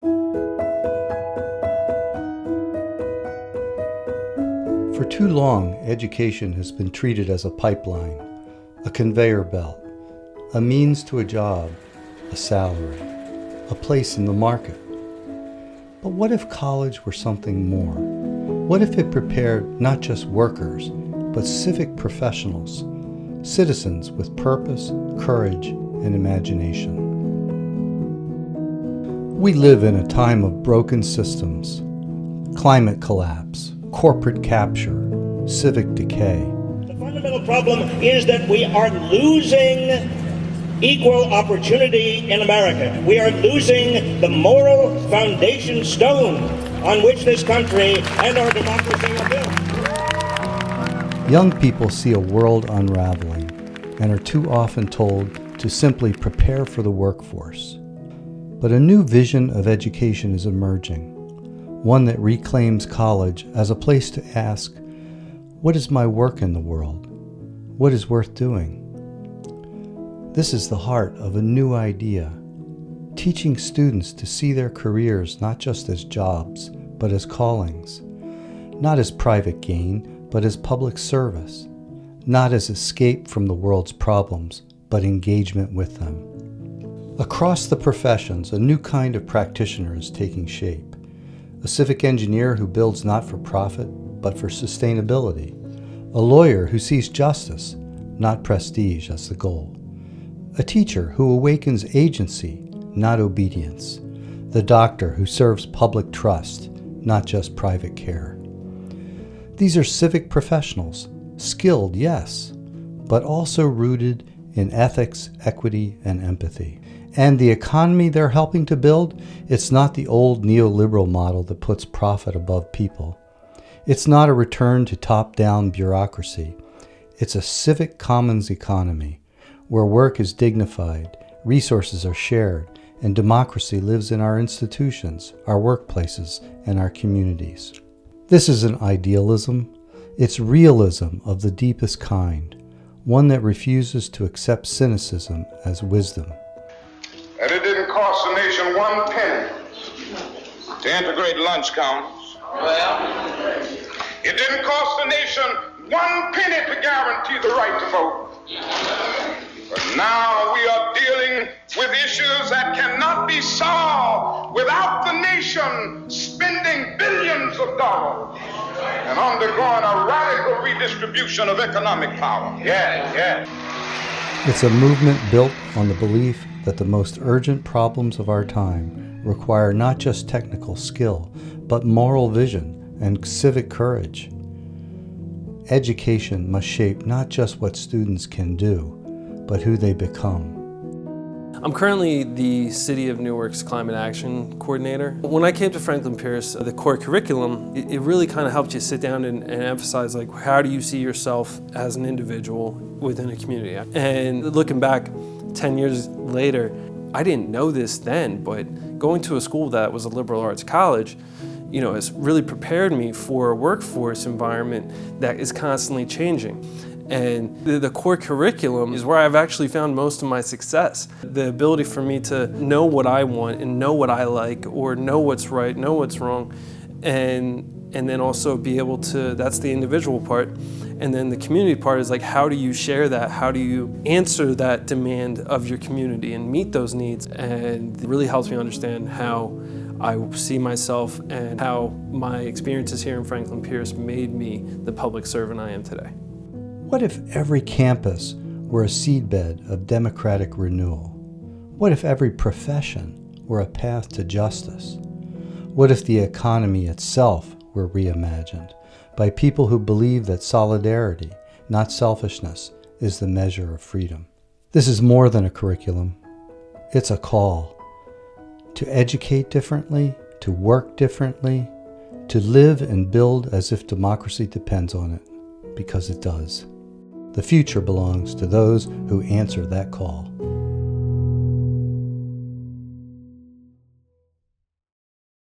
For too long, education has been treated as a pipeline, a conveyor belt, a means to a job, a salary, a place in the market. But what if college were something more? What if it prepared not just workers, but civic professionals, citizens with purpose, courage, and imagination? We live in a time of broken systems, climate collapse, corporate capture, civic decay. The fundamental problem is that we are losing equal opportunity in America. We are losing the moral foundation stone on which this country and our democracy are built. Young people see a world unraveling and are too often told to simply prepare for the workforce. But a new vision of education is emerging, one that reclaims college as a place to ask, what is my work in the world? What is worth doing? This is the heart of a new idea, teaching students to see their careers not just as jobs, but as callings, not as private gain, but as public service, not as escape from the world's problems, but engagement with them. Across the professions, a new kind of practitioner is taking shape. A civic engineer who builds not for profit, but for sustainability. A lawyer who sees justice, not prestige, as the goal. A teacher who awakens agency, not obedience. The doctor who serves public trust, not just private care. These are civic professionals, skilled, yes, but also rooted in ethics, equity, and empathy. And the economy they're helping to build, it's not the old neoliberal model that puts profit above people. It's not a return to top-down bureaucracy. It's a civic commons economy where work is dignified, resources are shared, and democracy lives in our institutions, our workplaces, and our communities. This isn't idealism. It's realism of the deepest kind, one that refuses to accept cynicism as wisdom. And it didn't cost the nation 1 penny to integrate lunch counters. It didn't cost the nation 1 penny to guarantee the right to vote. But now we are dealing with issues that cannot be solved without the nation spending billions of dollars and undergoing a radical redistribution of economic power. It's a movement built on the belief that the most urgent problems of our time require not just technical skill, but moral vision and civic courage. Education must shape not just what students can do, but who they become. I'm currently the City of Newark's Climate Action Coordinator. When I came to Franklin Pierce, the core curriculum, it really kind of helped you sit down and emphasize, like, how do you see yourself as an individual within a community? And looking back 10 years later, I didn't know this then, but going to a school that was a liberal arts college, has really prepared me for a workforce environment that is constantly changing. And the core curriculum is where I've actually found most of my success. The ability for me to know what I want and know what I like, or know what's right, know what's wrong, and then also be able to, that's the individual part. And then the community part is like, how do you share that? How do you answer that demand of your community and meet those needs? And it really helps me understand how I see myself and how my experiences here in Franklin Pierce made me the public servant I am today. What if every campus were a seedbed of democratic renewal? What if every profession were a path to justice? What if the economy itself were reimagined by people who believe that solidarity, not selfishness, is the measure of freedom? This is more than a curriculum. It's a call to educate differently, to work differently, to live and build as if democracy depends on it, because it does. The future belongs to those who answer that call.